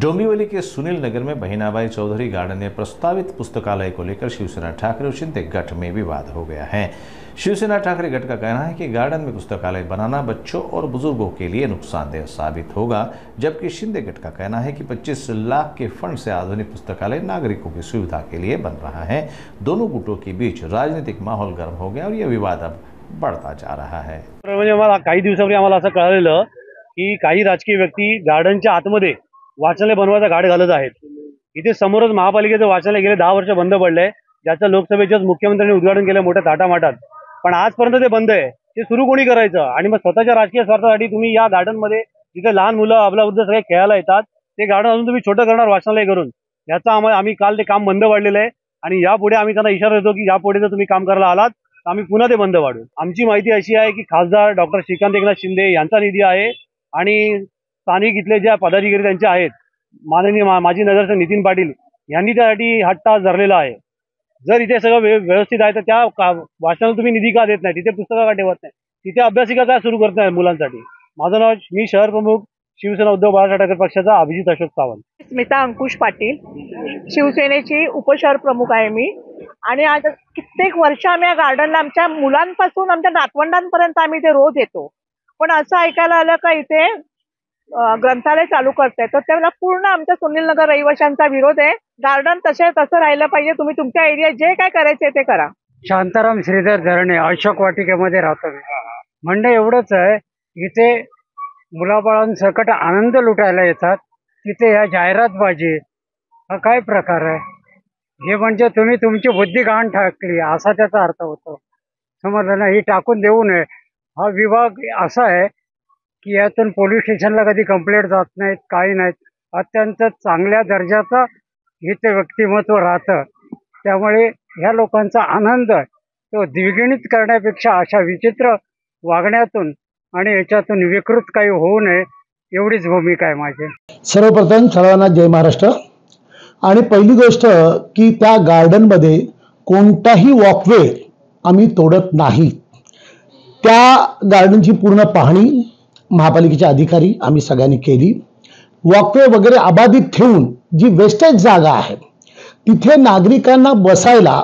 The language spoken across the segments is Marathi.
डोंबिवली के सुनील नगर में बहिनाबाई चौधरी गार्डन में प्रस्तावित पुस्तकालय को लेकर शिवसेना ठाकरे और शिंदे गठ में विवाद हो गया है। शिवसेना ठाकरे गठ का कहना है कि गार्डन में पुस्तकालय बनाना बच्चों और बुजुर्गों के लिए नुकसानदेह साबित होगा, जबकि शिंदे गठ का कहना है कि 25 लाख के फंड से आधुनिक पुस्तकालय नागरिकों की सुविधा के लिए बन रहा है। दोनों गुटों के बीच राजनीतिक माहौल गर्म हो गया और यह विवाद अब बढ़ता जा रहा है। म्हणजे मला काही दिवसापूर्वी आम्हाला असं कळालेलं की काही राजकीय व्यक्ती गार्डनच्या आतमध्ये वाचनालय बनवायचा घाट घालत आहेत। इथे समोरच महापालिकेचं वाचनालय गेले 10 वर्ष बंद पडलंय, ज्याचं लोकसभेच्याच मुख्यमंत्र्यांनी उद्घाटन केलं मोठ्या थाटामाटात, पण आजपर्यंत ते बंद आहे। ते सुरू कोणी करायचं? आणि मग स्वतःच्या राजकीय स्वार्थासाठी तुम्ही या गार्डन मध्ये जिथे लहान मुलं अबलावृद्ध सगळे खेळायला येतात ते गार्डन अजून तुम्ही छोटं करणार वाचनालय करून, याचा आम्ही काल ते काम बंद पाडलेलं आहे आणि यापुढे आम्ही त्यांना इशारा देतो की यापुढे जर तुम्ही काम करायला आलात तर आम्ही पुन्हा ते बंद पाडू। आमची माहिती अशी आहे की खासदार डॉक्टर श्रीकांत एकनाथ शिंदे यांचा निधी आहे आणि स्थानिक इथले ज्या पदाधिकारी त्यांचे आहेत, माननीय माजी नगरसेवक नितीन पाटील यांनी त्यासाठी हट्ट धरलेला आहे। जर इथे सगळं व्यवस्थित आहे तर त्या वाचनाला तुम्ही निधी का देत नाही, तिथे पुस्तकं का ठेवत नाही, तिथे अभ्यासिका का सुरू करत नाही मुलांसाठी? माझं नाव, मी शहर प्रमुख शिवसेना उद्धव बाळासाहेब ठाकरे पक्षाचा अभिजित अशोक सावंत। स्मिता अंकुश पाटील, शिवसेनेची उपशहर प्रमुख आहे मी। आणि आज कित्येक वर्ष आम्ही या गार्डनला आमच्या मुलांपासून आमच्या नातवंडांपर्यंत आम्ही इथे रोज येतो, पण असं ऐकायला आलं का इथे ग्रंथालय चालू करते, तर त्याला पूर्ण आमच्या सुनील नगर रहिवाशांचा विरोध आहे। गार्डन तसं राहिलं पाहिजे, तुम्ही तुमच्या एरियात जे काय करायचे ते करा। शांताराम श्रीधर धरणे अशोक वाटिकेमध्ये राहतो। म्हणणं एवढंच आहे, इथे मुलाबाळांसकट आनंद लुटायला येतात, तिथे ह्या जाहिरातबाजी हा काय प्रकार आहे? हे म्हणजे तुम्ही तुमची बुद्धी गहाण टाकली असा त्याचा अर्थ होतो, समजलं ना? ही टाकून देऊ नये। हा विभाग असा आहे की यातून पोलीस स्टेशनला कधी कंप्लेंट जात नाहीत, काही नाहीत, अत्यंत चांगल्या दर्जाचं इथे व्यक्तिमत्व राहतं। त्यामुळे ह्या लोकांचा आनंद तो द्विगुणित करण्यापेक्षा अशा विचित्र वागण्यातून आणि याच्यातून विकृत काही होऊ नये एवढीच भूमिका आहे माझी। सर्वप्रथम सर्वांना जय महाराष्ट्र। आणि पहिली गोष्ट की त्या गार्डनमध्ये कोणताही वॉकवे आम्ही तोडत नाही। त्या गार्डनची पूर्ण पाहणी महापालिकेचे अधिकारी आम्ही सगळ्यांनी केली। वॉकवे वगैरे अबाधित ठेवून जी वेस्टेज जागा आहे तिथे नागरिकांना बसायला,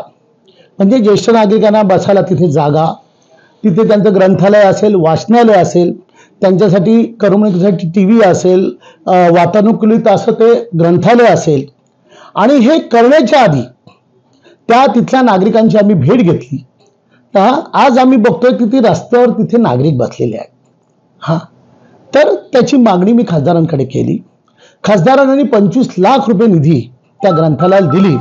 म्हणजे ज्येष्ठ नागरिकांना बसायला तिथे जागा, तिथे त्यांचं ग्रंथालय असेल, वाचनालय असेल, त्यांच्यासाठी करमणुकीसाठी TV असेल, वातानुकूलित असं ते ग्रंथालय असेल। आणि हे करण्याच्या आधी त्या तिथल्या नागरिकांची आम्ही भेट घेतली। आज आम्ही बघतोय की ती रस्त्यावर तिथे नागरिक बसलेले आहेत। तर त्याची मागणी मी खासदारांकडे केली। खासदारांनी 25 लाख रुपये निधी त्या ग्रंथालयाला दिली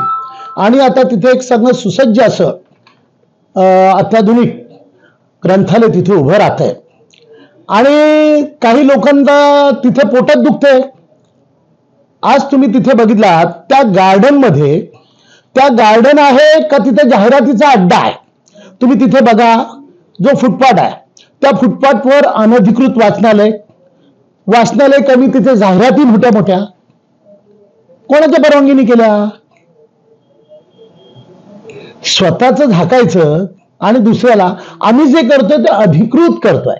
आणि आता तिथे एक सगळं सुसज्ज असं अत्याधुनिक ग्रंथालय तिथे उभं राहतंय। आणि काही लोकांना तिथे पोटात दुखतंय। आज तुम्ही तिथे बघितलात त्या गार्डनमध्ये, त्या गार्डन आहे का तिथे जाहिरातीचा अड्डा आहे? तुम्ही तिथे बघा, जो फुटपाथ आहे त्या फुटपाथवर अनधिकृत वाचनालय कमी, तिथे जाहिराती मोठ्या मोठ्या कोणाच्या परवानगीने केल्या? स्वतःच झाकायचं आणि दुसऱ्याला आम्ही जे करतोय ते अधिकृत करतोय।